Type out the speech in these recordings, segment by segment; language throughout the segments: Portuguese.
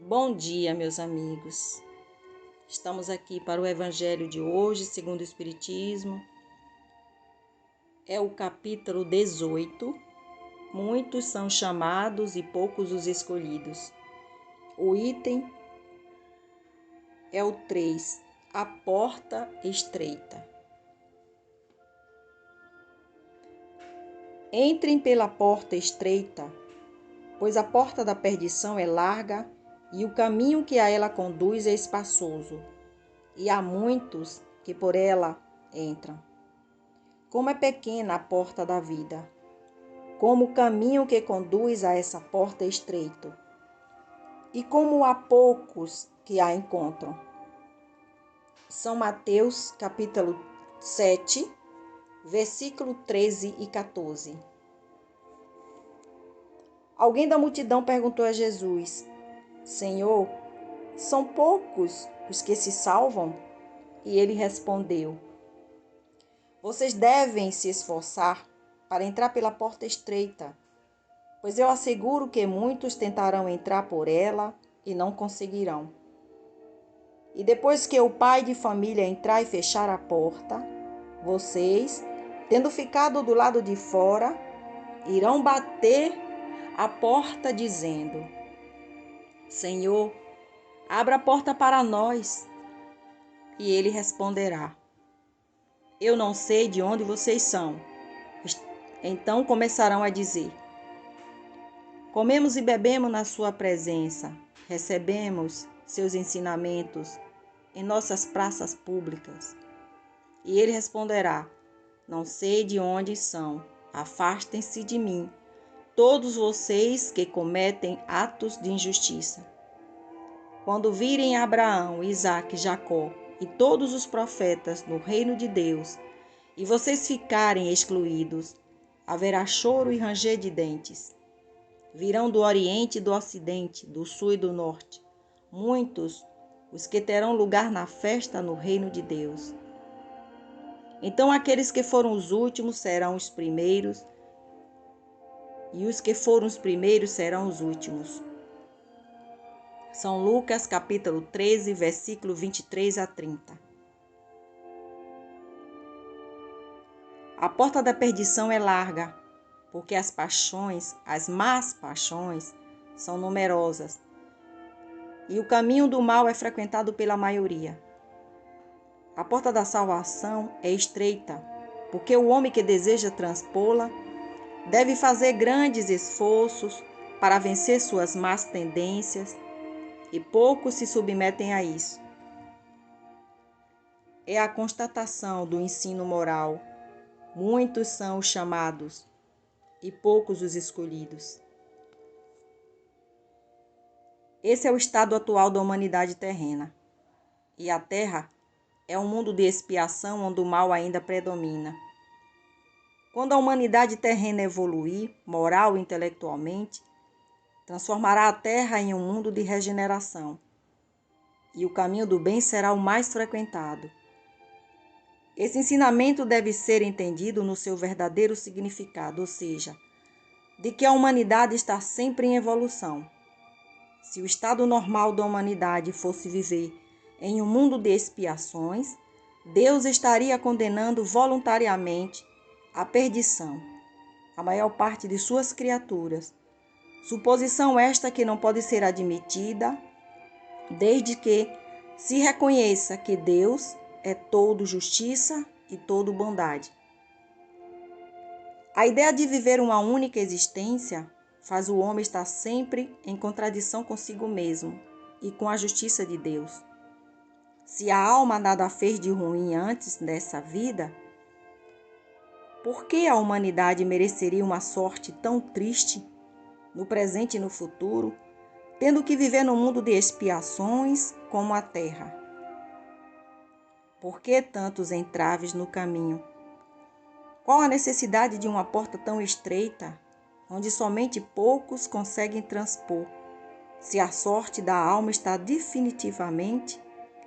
Bom dia, meus amigos. Estamos aqui para o Evangelho de hoje, segundo o Espiritismo. É o capítulo 18. Muitos são chamados e poucos os escolhidos. O item é o 3, a porta estreita. Entrem pela porta estreita, pois a porta da perdição é larga e o caminho que a ela conduz é espaçoso, e há muitos que por ela entram. Como é pequena a porta da vida, como o caminho que conduz a essa porta é estreito, e como há poucos que a encontram. São Mateus, capítulo 7, versículo 13 e 14. Alguém da multidão perguntou a Jesus: Senhor, são poucos os que se salvam? E ele respondeu: Vocês devem se esforçar para entrar pela porta estreita, pois eu asseguro que muitos tentarão entrar por ela e não conseguirão. E depois que o pai de família entrar e fechar a porta, vocês, tendo ficado do lado de fora, irão bater a porta dizendo: Senhor, abra a porta para nós. E ele responderá: Eu não sei de onde vocês são. Então começarão a dizer: Comemos e bebemos na sua presença, recebemos seus ensinamentos em nossas praças públicas. E ele responderá: Não sei de onde são, afastem-se de mim, todos vocês que cometem atos de injustiça. Quando virem Abraão, Isaque, Jacó e todos os profetas no reino de Deus, e vocês ficarem excluídos, haverá choro e ranger de dentes. Virão do Oriente e do Ocidente, do Sul e do Norte, muitos os que terão lugar na festa no reino de Deus. Então aqueles que foram os últimos serão os primeiros, e os que foram os primeiros serão os últimos. São Lucas, capítulo 13, versículo 23 a 30. A porta da perdição é larga, porque as paixões, as más paixões, são numerosas, e o caminho do mal é frequentado pela maioria. A porta da salvação é estreita, porque o homem que deseja transpô-la deve fazer grandes esforços para vencer suas más tendências, e poucos se submetem a isso. É a constatação do ensino moral. Muitos são os chamados e poucos os escolhidos. Esse é o estado atual da humanidade terrena. E a Terra é um mundo de expiação onde o mal ainda predomina. Quando a humanidade terrena evoluir, moral e intelectualmente, transformará a Terra em um mundo de regeneração. E o caminho do bem será o mais frequentado. Esse ensinamento deve ser entendido no seu verdadeiro significado, ou seja, de que a humanidade está sempre em evolução. Se o estado normal da humanidade fosse viver em um mundo de expiações, Deus estaria condenando voluntariamente à perdição a maior parte de suas criaturas. Suposição esta que não pode ser admitida, desde que se reconheça que Deus é todo justiça e todo bondade. A ideia de viver uma única existência faz o homem estar sempre em contradição consigo mesmo e com a justiça de Deus. Se a alma nada fez de ruim antes dessa vida, por que a humanidade mereceria uma sorte tão triste no presente e no futuro, tendo que viver no mundo de expiações como a terra? Por que tantos entraves no caminho? Qual a necessidade de uma porta tão estreita, onde somente poucos conseguem transpor, se a sorte da alma está definitivamente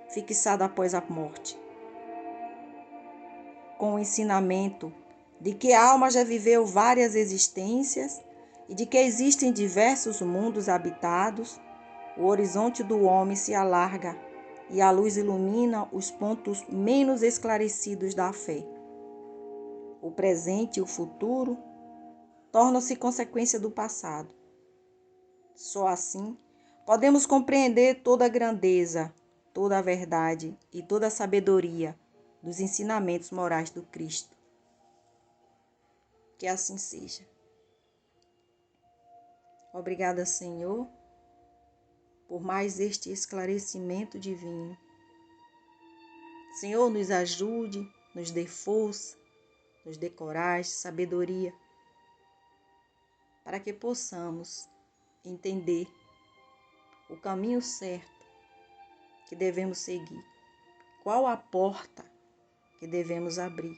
fixada após a morte? Com o ensinamento de que a alma já viveu várias existências e de que existem diversos mundos habitados, O horizonte do homem se alarga e a luz ilumina os pontos menos esclarecidos da fé. O presente e o futuro tornam-se consequência do passado. Só assim podemos compreender toda a grandeza, toda a verdade e toda a sabedoria dos ensinamentos morais do Cristo. Que assim seja. Obrigada, Senhor, por mais este esclarecimento divino. Senhor, nos ajude, nos dê força, nos dê coragem, sabedoria, para que possamos entender o caminho certo que devemos seguir, qual a porta que devemos abrir.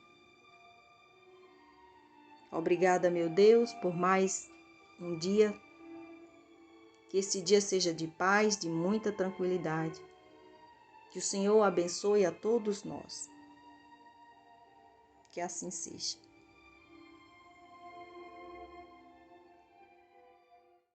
Obrigada, meu Deus, por mais um dia, que esse dia seja de paz, de muita tranquilidade. Que o Senhor abençoe a todos nós. Que assim seja.